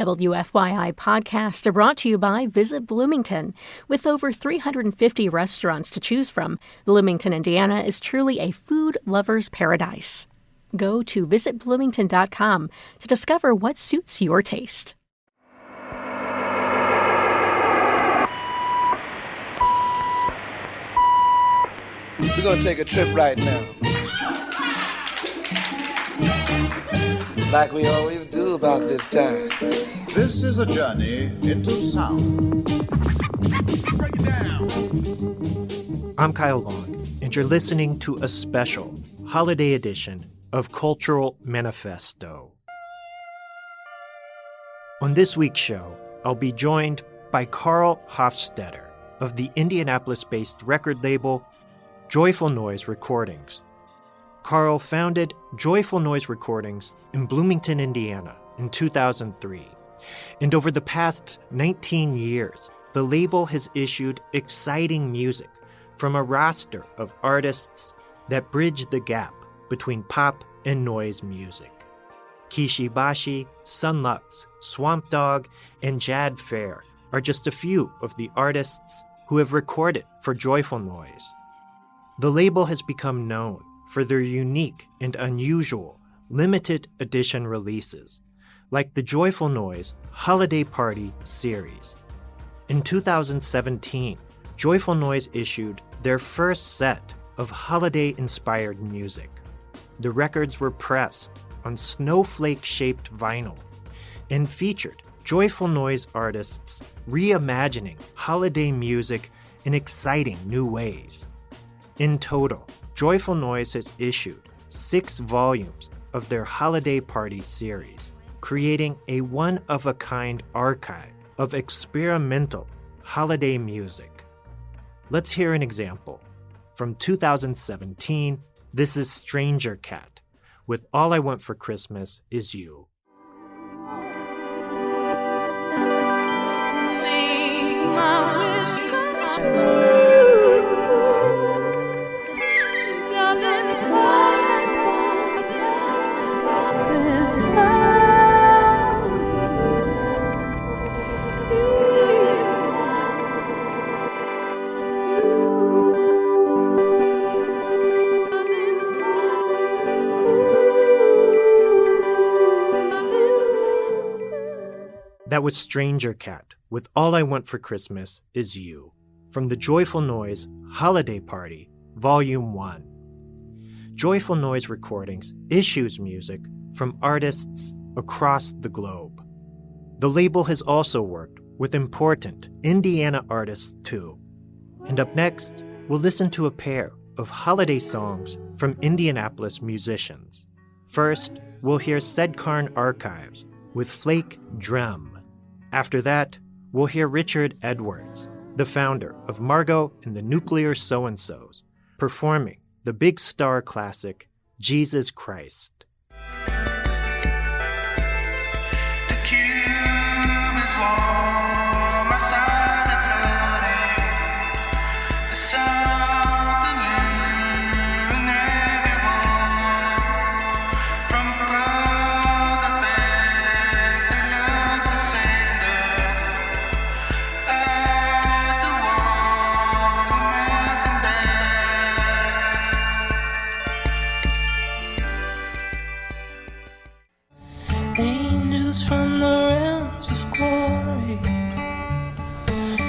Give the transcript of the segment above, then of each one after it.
WFYI podcasts are brought to you by Visit Bloomington. With over 350 restaurants to choose from, Bloomington, Indiana is truly a food lover's paradise. Go to visitbloomington.com to discover what suits your taste. We're going to take a trip right now. Like we always do about this time. This is a journey into sound. Break it down. I'm Kyle Long, and you're listening to a special holiday edition of Cultural Manifesto. On this week's show, I'll be joined by Karl Hofstetter of the Indianapolis-based record label Joyful Noise Recordings. Karl founded Joyful Noise Recordings in Bloomington, Indiana in 2003. And over the past 19 years, the label has issued exciting music from a roster of artists that bridge the gap between pop and noise music. Kishi, Bashi, Sunlux, Swamp Dogg, and Jad Fair are just a few of the artists who have recorded for Joyful Noise. The label has become known for their unique and unusual limited edition releases, like the Joyful Noise Holiday Party series. In 2017, Joyful Noise issued their first set of holiday-inspired music. The records were pressed on snowflake-shaped vinyl and featured Joyful Noise artists reimagining holiday music in exciting new ways. In total, Joyful Noise has issued 6 volumes of their Holiday Party series, creating a one-of-a-kind archive of experimental holiday music. Let's hear an example. From 2017, this is Stranger Cat with All I Want for Christmas Is You. Make my wish come true. That was Stranger Cat with All I Want for Christmas Is You from the Joyful Noise Holiday Party, Volume 1. Joyful Noise Recordings issues music from artists across the globe. The label has also worked with important Indiana artists too. And up next, we'll listen to a pair of holiday songs from Indianapolis musicians. First, we'll hear Sedcairn Archives with Flake Drum. After that, we'll hear Richard Edwards, the founder of Margot and the Nuclear So-and-Sos, performing the Big Star classic, Jesus Christ. The cube is warm, my side is floating. The something new in everyone. From further back, they look the same though. At the wall, melting down. Angels from the realms of glory,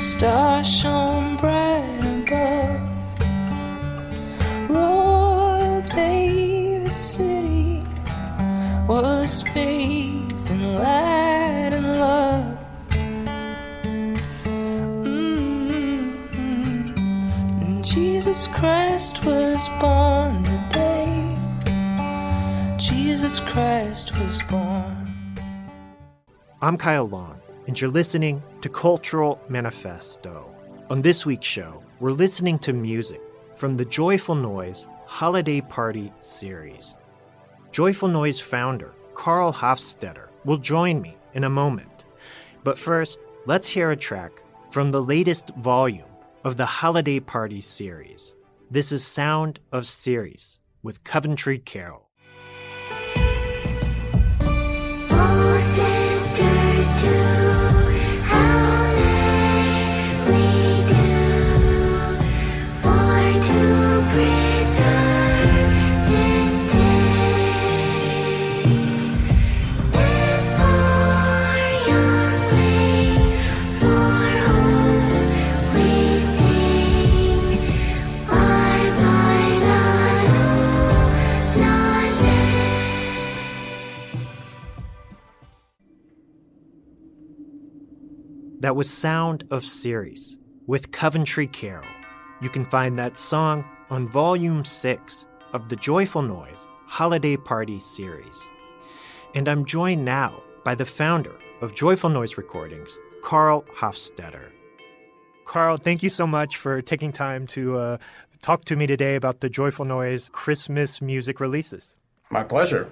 stars shone bright above. Royal David City was bathed in light and love. And Jesus Christ was born today. Jesus Christ was born. I'm Kyle Long, and you're listening to Cultural Manifesto. On this week's show, we're listening to music from the Joyful Noise Holiday Party series. Joyful Noise founder Karl Hofstetter will join me in a moment. But first, let's hear a track from the latest volume of the Holiday Party series. This is Sound of Ceres with Coventry Carol. Oh, sister. That was Sound of Ceres with Coventry Carol. You can find that song on Volume 6 of the Joyful Noise Holiday Party series. And I'm joined now by the founder of Joyful Noise Recordings, Karl Hofstetter. Karl, thank you so much for taking time to talk to me today about the Joyful Noise Christmas music releases. My pleasure.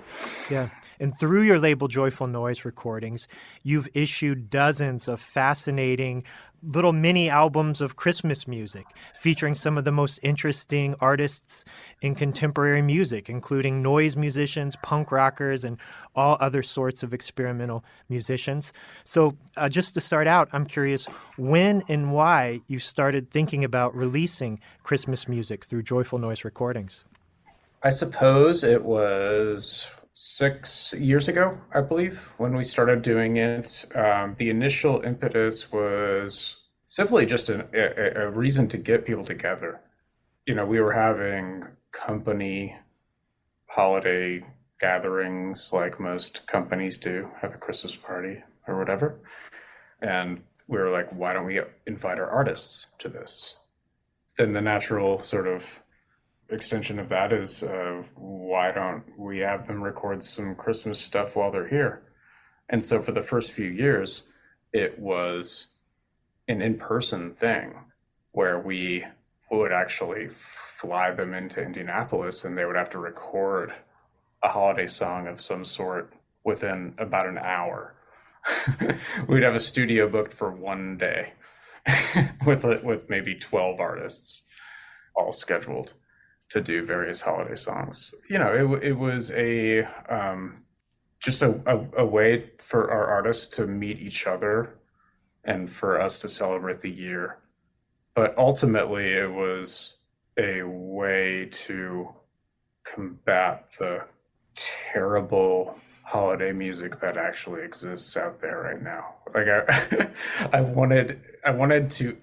Yeah. And through your label Joyful Noise Recordings, you've issued dozens of fascinating little mini albums of Christmas music featuring some of the most interesting artists in contemporary music, including noise musicians, punk rockers, and all other sorts of experimental musicians. So just to start out, I'm curious when and why you started thinking about releasing Christmas music through Joyful Noise Recordings. I suppose it was 6 years ago, I believe, when we started doing it. The initial impetus was simply just a reason to get people together. You know, we were having company holiday gatherings like most companies do, have a Christmas party or whatever. And we were like, why don't we invite our artists to this? Then the natural sort of extension of that is why don't we have them record some Christmas stuff while they're here? And so for the first few years, it was an in-person thing where we would actually fly them into Indianapolis and they would have to record a holiday song of some sort within about an hour. We'd have a studio booked for one day with maybe 12 artists all scheduled to do various holiday songs. You know, it was just a way for our artists to meet each other and for us to celebrate the year. But ultimately, it was a way to combat the terrible holiday music that actually exists out there right now. Like I wanted to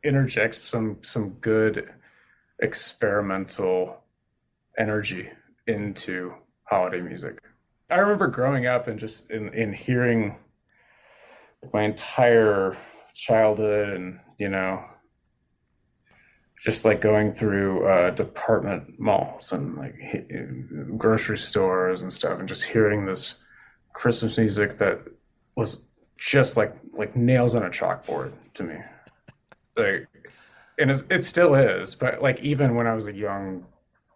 interject some good experimental energy into holiday music. I remember growing up and just in hearing my entire childhood and, you know, just like going through department malls and like grocery stores and stuff and just hearing this Christmas music that was just like nails on a chalkboard to me. Like, and it still is, but like even when I was a young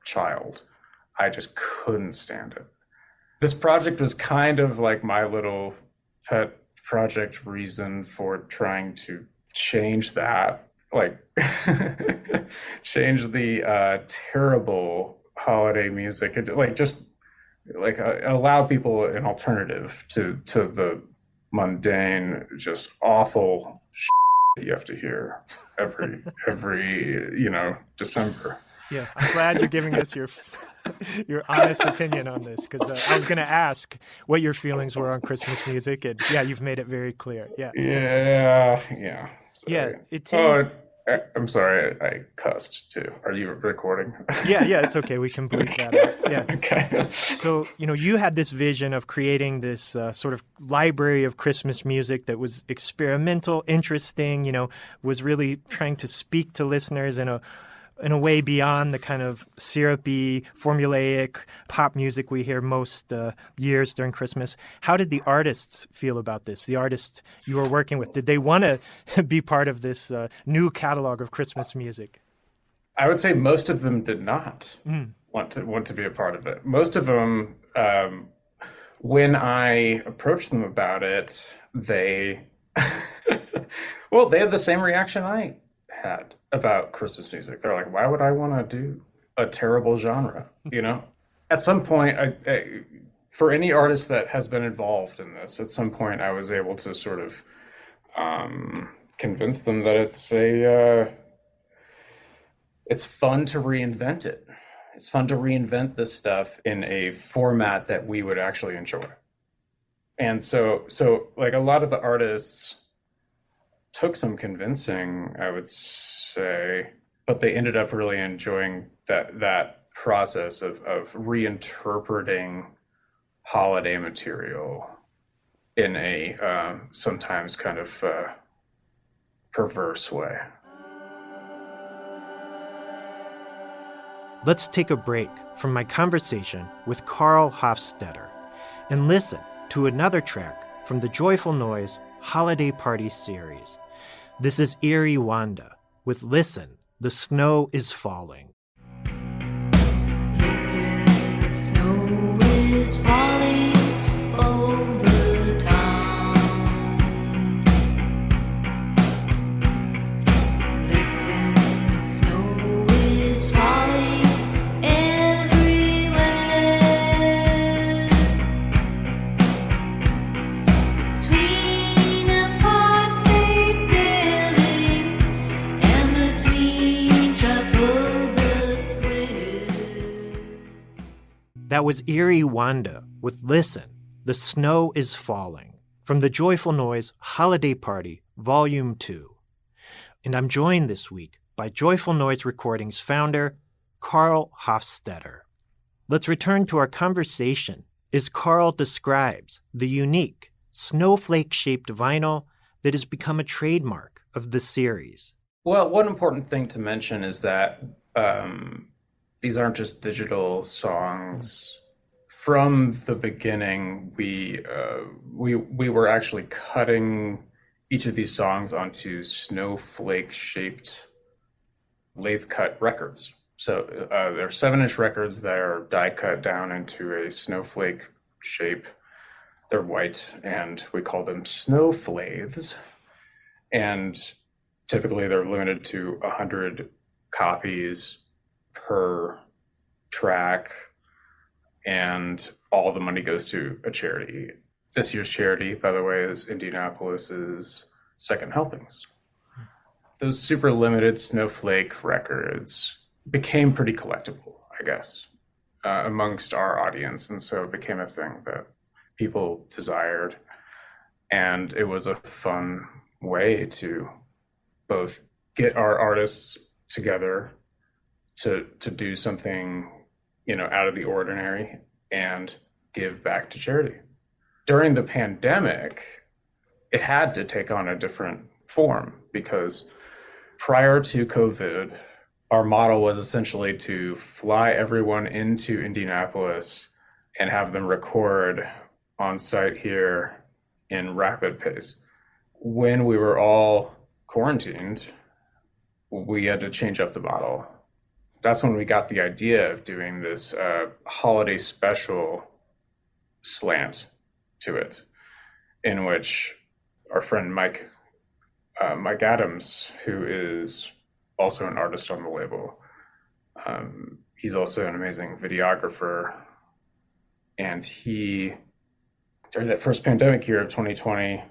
child, I just couldn't stand it. This project was kind of like my little pet project reason for trying to change that, like change the terrible holiday music, like just like allow people an alternative to the mundane, just awful shit you have to hear every you know, December. Yeah, I'm glad you're giving us your honest opinion on this, because I was going to ask what your feelings were on Christmas music, and yeah, you've made it very clear. Yeah. Yeah. Sorry. Yeah, it is. Oh, I'm sorry, I cussed too. Are you recording? Yeah, it's okay. We can bleep that out. Yeah. Okay. So, you know, you had this vision of creating this sort of library of Christmas music that was experimental, interesting, you know, was really trying to speak to listeners in a way beyond the kind of syrupy, formulaic pop music we hear most years during Christmas. How did the artists feel about this? The artists you were working with, did they want to be part of this new catalog of Christmas music? I would say most of them did not want to be a part of it. Most of them, when I approached them about it, they had the same reaction I had about Christmas music. They're like, why would I want to do a terrible genre? You know, at some point, for any artist that has been involved in this, at some point I was able to sort of convince them that it's fun to reinvent it. It's fun to reinvent this stuff in a format that we would actually enjoy. And so like a lot of the artists took some convincing, I would say, but they ended up really enjoying that process of reinterpreting holiday material in a sometimes kind of perverse way. Let's take a break from my conversation with Karl Hofstetter and listen to another track from the Joyful Noise Holiday Party series. This is Eerie Wanda with Listen, the Snow is Falling. Listen, the snow is falling over town. Listen, the snow is falling everywhere. Between a Park State building and between Trafalgar Square. That was Eerie Wanda with Listen, the Snow is Falling from the Joyful Noise Holiday Party Volume 2. And I'm joined this week by Joyful Noise Recordings founder Karl Hofstetter. Let's return to our conversation as Karl describes the unique snowflake-shaped vinyl that has become a trademark of the series. Well, one important thing to mention is that these aren't just digital songs. From the beginning, we were actually cutting each of these songs onto snowflake-shaped lathe-cut records. So they're 7-inch records that are die-cut down into a snowflake shape. They're white, and we call them snowflaths. And typically they're limited to 100 copies per track, and all the money goes to a charity. This year's charity, by the way, is Indianapolis's Second Helpings. Those super limited snowflake records became pretty collectible, I guess, amongst our audience, and so it became a thing that people desired. And it was a fun way to both get our artists together to do something, out of the ordinary and give back to charity. During the pandemic, it had to take on a different form because prior to COVID, our model was essentially to fly everyone into Indianapolis and have them record on site here in rapid pace. When we were all quarantined, we had to change up the model. That's when we got the idea of doing this holiday special slant to it, in which our friend Mike Adams, who is also an artist on the label, he's also an amazing videographer, and he, during that first pandemic year of 2020,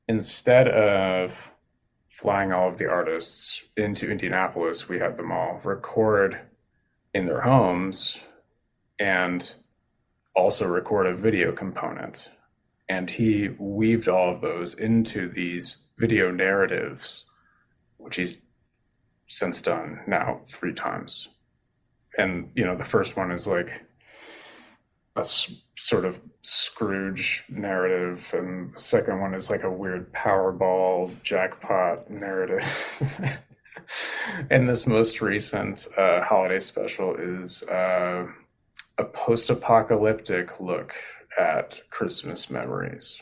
instead of flying all of the artists into Indianapolis, we had them all record in their homes and also record a video component. And he weaved all of those into these video narratives, which he's since done now 3 times. And, the first one is like a sort of Scrooge narrative, and the second one is like a weird Powerball jackpot narrative. And this most recent holiday special is a post-apocalyptic look at Christmas memories.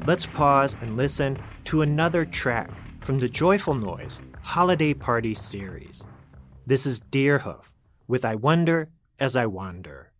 Let's pause and listen to another track from the Joyful Noise Holiday Party series. This is Deerhoof with I Wonder as I Wander.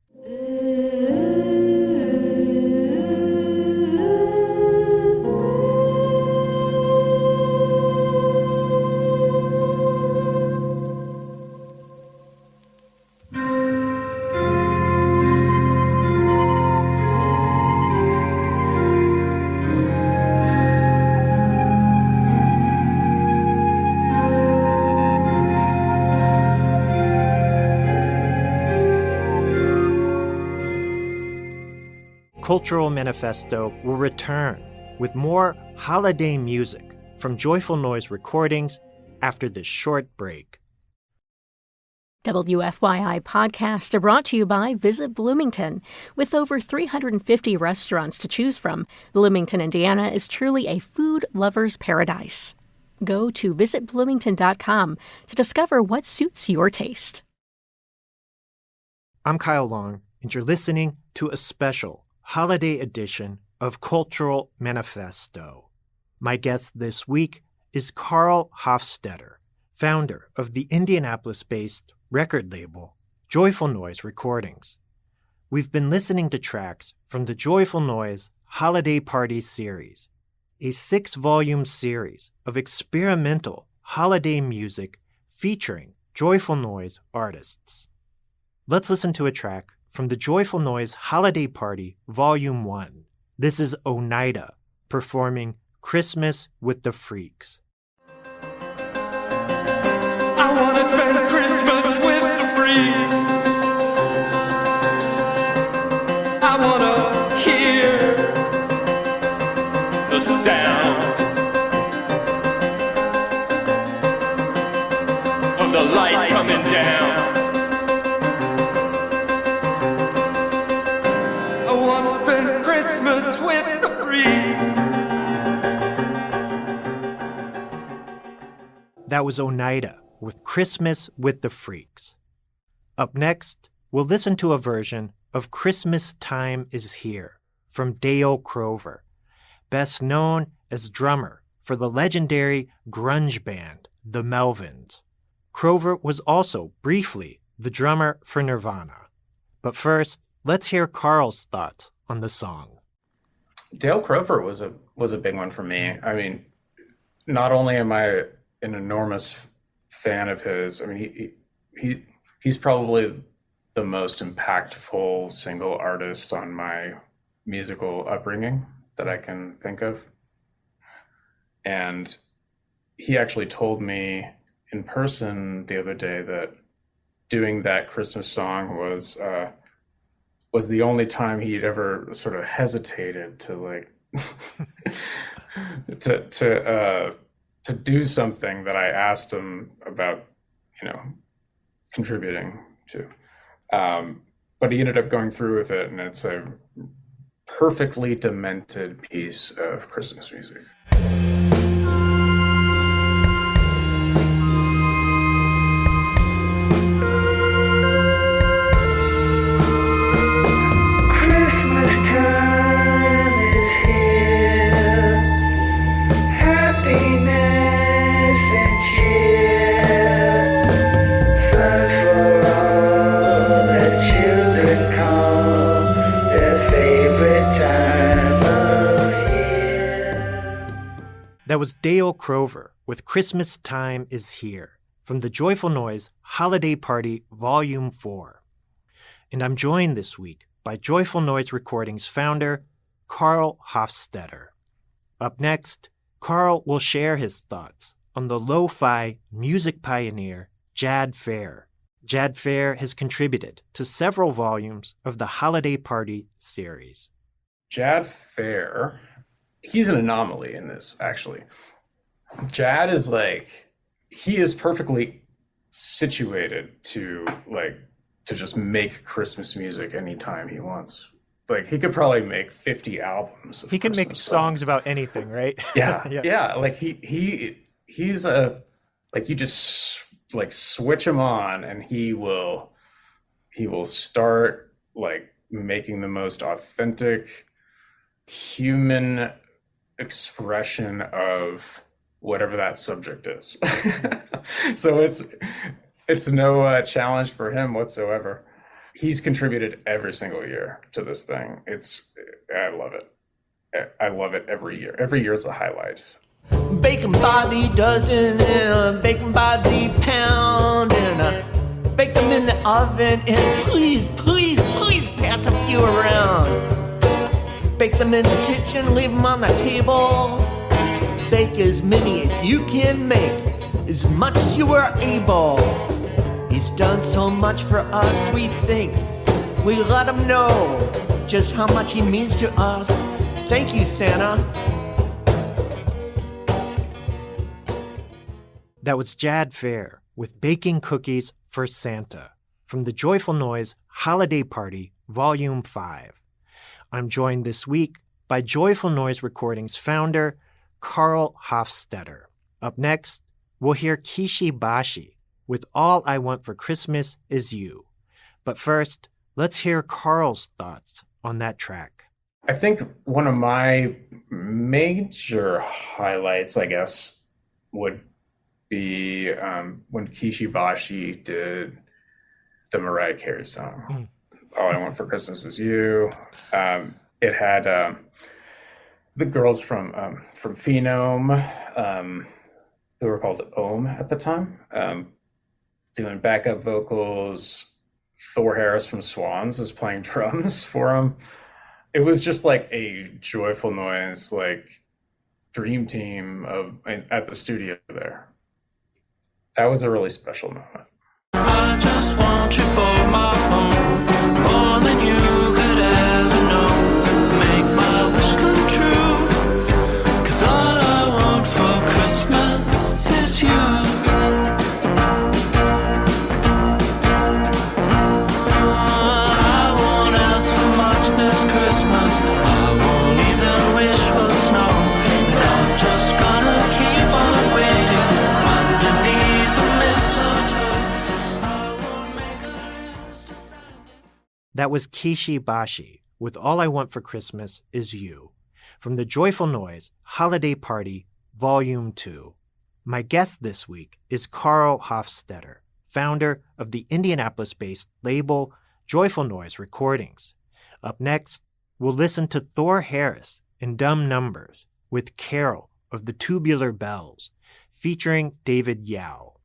Cultural Manifesto will return with more holiday music from Joyful Noise recordings after this short break. WFYI podcasts are brought to you by Visit Bloomington. With over 350 restaurants to choose from, Bloomington, Indiana is truly a food lover's paradise. Go to visitbloomington.com to discover what suits your taste. I'm Kyle Long, and you're listening to a special holiday edition of Cultural Manifesto. My guest this week is Karl Hofstetter, founder of the Indianapolis-based record label Joyful Noise Recordings. We've been listening to tracks from the Joyful Noise Holiday Party series, a 6-volume series of experimental holiday music featuring Joyful Noise artists. Let's listen to a track from the Joyful Noise Holiday Party Volume 1. This is Oneida performing Christmas with the Freaks. I want to spend Christmas with the freaks. I want to hear the sound of the light coming down. I want to spend Christmas with the freaks. That was Oneida with Christmas with the Freaks. Up next, we'll listen to a version of Christmas Time is Here from Dale Crover, best known as drummer for the legendary grunge band, the Melvins. Crover was also briefly the drummer for Nirvana. But first, let's hear Karl's thoughts on the song. Dale Crover was a big one for me. I mean, not only am I an enormous fan of his, I mean, he's probably the most impactful single artist on my musical upbringing that I can think of. And he actually told me in person the other day that doing that Christmas song was the only time he'd ever sort of hesitated to like to do something that I asked him about, contributing to. But he ended up going through with it, and it's a perfectly demented piece of Christmas music. That was Dale Crover with Christmas Time is Here from the Joyful Noise Holiday Party Volume 4. And I'm joined this week by Joyful Noise Recordings founder, Karl Hofstetter. Up next, Karl will share his thoughts on the lo-fi music pioneer Jad Fair. Jad Fair has contributed to several volumes of the Holiday Party series. Jad Fair, he's an anomaly in this, actually. Jad is he is perfectly situated to just make Christmas music anytime he wants. He could probably make 50 albums of He can Christmas make songs about anything, right? Yeah. He's you just switch him on and he will start making the most authentic human expression of whatever that subject is. So it's no challenge for him whatsoever. He's contributed every single year to this thing. I love it. I love it every year. Every year is a highlight. Bacon by the dozen and bacon by the pound and bake them in the oven and please pass a few around. Bake them in the kitchen, leave them on the table. Bake as many as you can make, as much as you are able. He's done so much for us, we think we let him know. just how much he means to us. Thank you, Santa. That was Jad Fair with Baking Cookies for Santa from the Joyful Noise Holiday Party, Volume 5. I'm joined this week by Joyful Noise Recordings founder Karl Hofstetter. Up next, we'll hear Kishi Bashi with All I Want for Christmas Is You. But first, let's hear Karl's thoughts on that track. I think one of my major highlights, I guess, would be when Kishi Bashi did the Mariah Carey song, All I Want for Christmas Is You. It had the girls from Phenome, who were called Ohm at the time, doing backup vocals. Thor Harris from Swans was playing drums for him. It was just like a Joyful Noise, like dream team at the studio there. That was a really special moment. I just want you for my own, more than you could ever know. Make my wish come true, 'cause all I want for Christmas is you. I won't ask for much this Christmas. I won't even wish for snow. And I'm just gonna keep on waiting underneath the mistletoe. I won't make a list and send it. That was Kishi Bashi with All I Want for Christmas Is You from the Joyful Noise Holiday Party, Volume 2. My guest this week is Karl Hofstetter, founder of the Indianapolis-based label Joyful Noise Recordings. Up next, we'll listen to Thor Harris in Dumb Numbers with Carol of the Tubular Bells, featuring David Yao.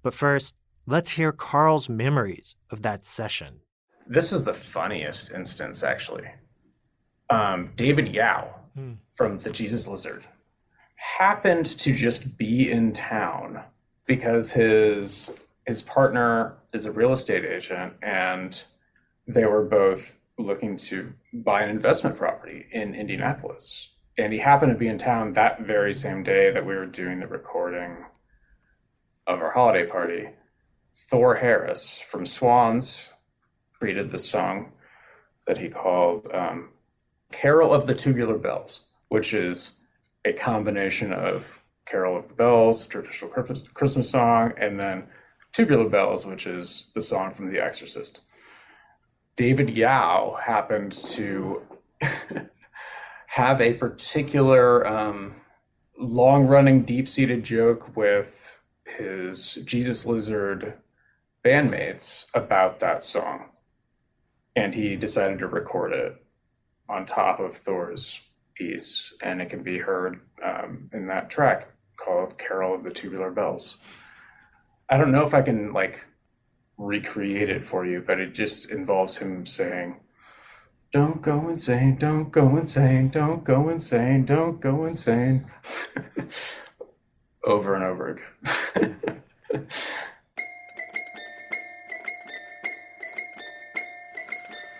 But first, let's hear Karl's memories of that session. This is the funniest instance, actually. David Yao from the Jesus Lizard happened to just be in town because his partner is a real estate agent, and they were both looking to buy an investment property in Indianapolis. And he happened to be in town that very same day that we were doing the recording of our holiday party. Thor Harris from Swans created this song that he called Carol of the Tubular Bells, which is a combination of Carol of the Bells, traditional Christmas song, and then Tubular Bells, which is the song from The Exorcist. David Yao happened to have a particular long-running, deep-seated joke with his Jesus Lizard bandmates about that song. And he decided to record it on top of Thor's piece, and it can be heard in that track called Carol of the Tubular Bells. I don't know if I can recreate it for you, but it just involves him saying, "Don't go insane, don't go insane, don't go insane, don't go insane," over and over again.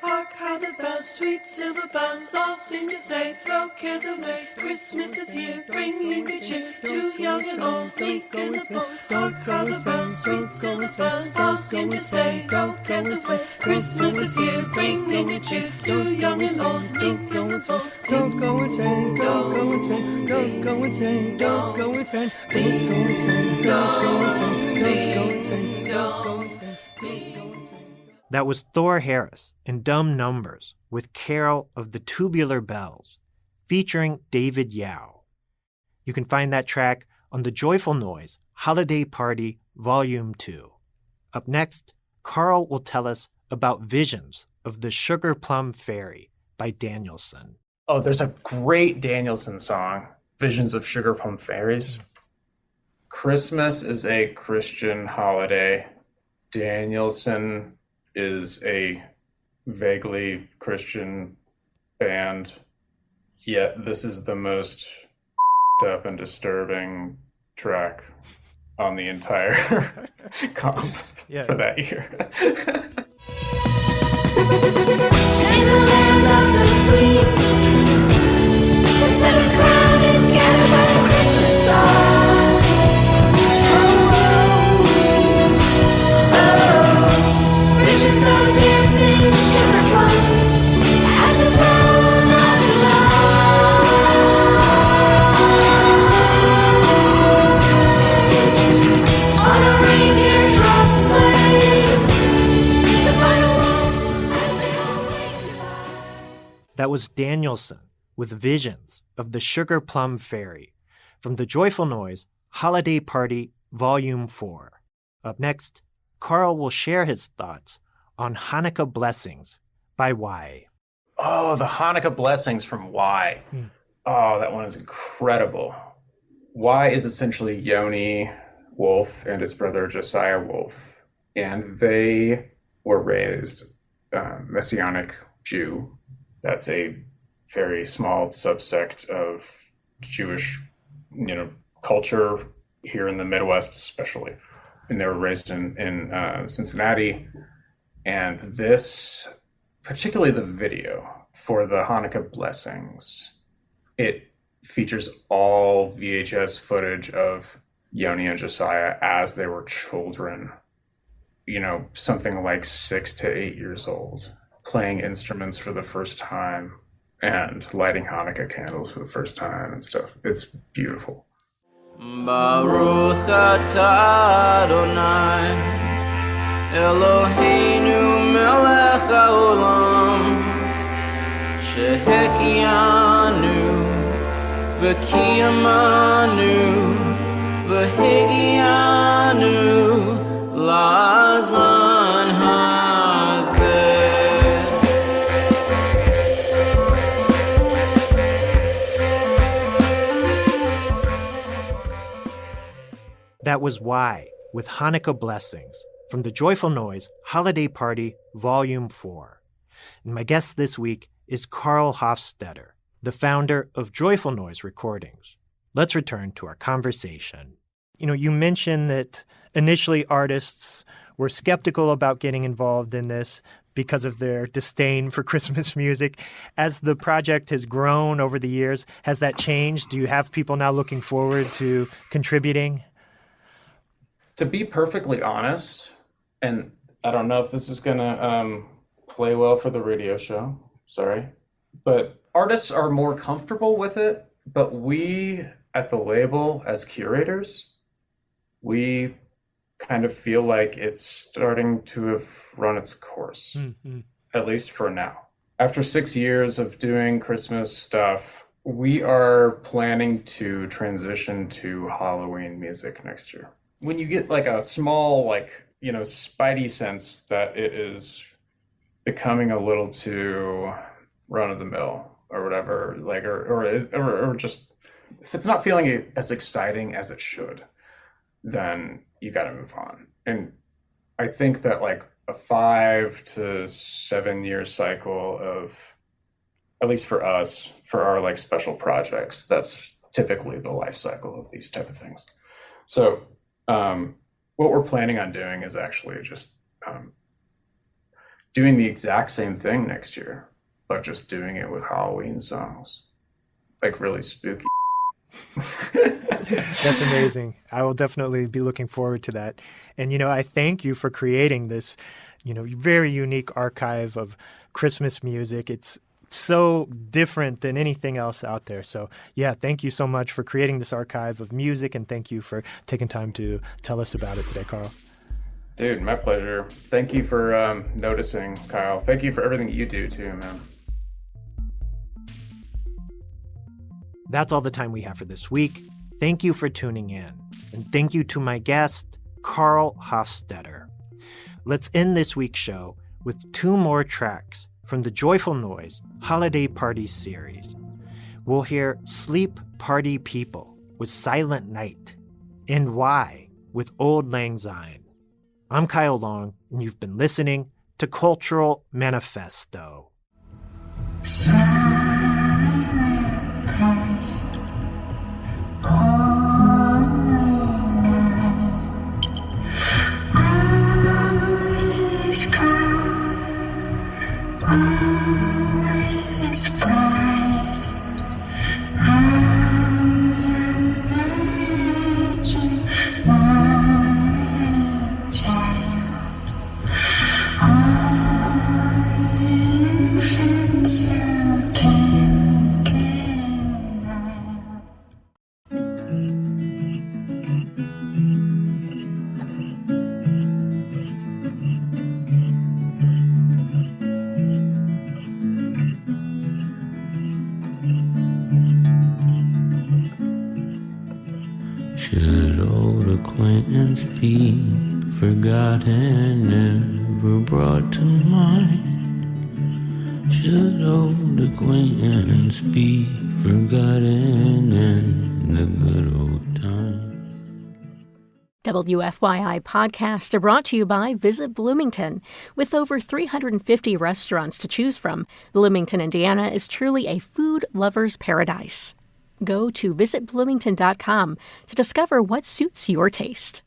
Hark how the bells, sweet silver bells, all seem to say, throw cares away. Christmas is here, bringing good cheer to young and old, meek and the bold. Hark how the bells, sweet silver bells, all seem to say, throw cares away. Christmas is here, bringing good cheer to young and old, meek and the bold. Don't go insane, don't go insane, don't go insane, don't go insane, don't go insane, don't go insane, don't go insane, don't go insane. That was Thor Harris in Dumb Numbers with Carol of the Tubular Bells, featuring David Yao. You can find that track on the Joyful Noise Holiday Party Volume 2. Up next, Karl will tell us about Visions of the Sugar Plum Fairy by Danielson. Oh, there's a great Danielson song, Visions of Sugar Plum Fairies. Christmas is a Christian holiday. Danielson is a vaguely Christian band, yet this is the most up and disturbing track on the entire comp for that year. In the land That was Danielson with Visions of the Sugar Plum Fairy from the Joyful Noise Holiday Party Volume 4. Up next, Karl will share his thoughts on Hanukkah Blessings by Y. Oh, the Hanukkah Blessings from Y. Oh, that one is incredible. Y is essentially Yoni Wolf and his brother Josiah Wolf, and they were raised Messianic Jew. That's a very small subsect of Jewish, culture here in the Midwest, especially. And they were raised in Cincinnati. And this, particularly the video for the Hanukkah Blessings, it features all VHS footage of Yoni and Josiah as they were children, something like 6 to 8 years old, playing instruments for the first time and lighting Hanukkah candles for the first time and stuff. It's beautiful. Baruch atah Adonai Eloheinu melech haolam shehekianu v'kiyamanu v'higianu lazman hazeh. That was Y with Hanukkah Blessings from the Joyful Noise Holiday Party Volume 4. And my guest this week is Karl Hofstetter, the founder of Joyful Noise Recordings. Let's return to our conversation. You mentioned that initially artists were skeptical about getting involved in this because of their disdain for Christmas music. As the project has grown over the years, has that changed? Do you have people now looking forward to contributing? To be perfectly honest, and I don't know if this is going to play well for the radio show, sorry, but artists are more comfortable with it, but we at the label as curators, we kind of feel like it's starting to have run its course, at least for now. After 6 years of doing Christmas stuff, we are planning to transition to Halloween music next year. When you get like a small, spidey sense that it is becoming a little too run of the mill or whatever, or just if it's not feeling as exciting as it should, then you got to move on. And I think that like a 5 to 7 year cycle of, at least for us, for our like special projects, that's typically the life cycle of these type of things. So what we're planning on doing is actually just doing the exact same thing next year, but just doing it with Halloween songs, like really spooky. That's amazing. I will definitely be looking forward to that. And, I thank you for creating this, very unique archive of Christmas music. It's so different than anything else out there. So, yeah, thank you so much for creating this archive of music, and thank you for taking time to tell us about it today, Karl. Dude, my pleasure. Thank you for noticing, Kyle. Thank you for everything that you do, too, man. That's all the time we have for this week. Thank you for tuning in. And thank you to my guest, Karl Hofstetter. Let's end this week's show with 2 more tracks from the Joyful Noise Holiday Party series. We'll hear Sleep Party People with Silent Night and Y with Old Lang Syne. I'm Kyle Long, and you've been listening to Cultural Manifesto. All infants Should old acquaintance be forgotten, never brought to mind? Should old acquaintance be forgotten in the good old time? WFYI podcasts are brought to you by Visit Bloomington. With over 350 restaurants to choose from, Bloomington, Indiana is truly a food lover's paradise. Go to visitbloomington.com to discover what suits your taste.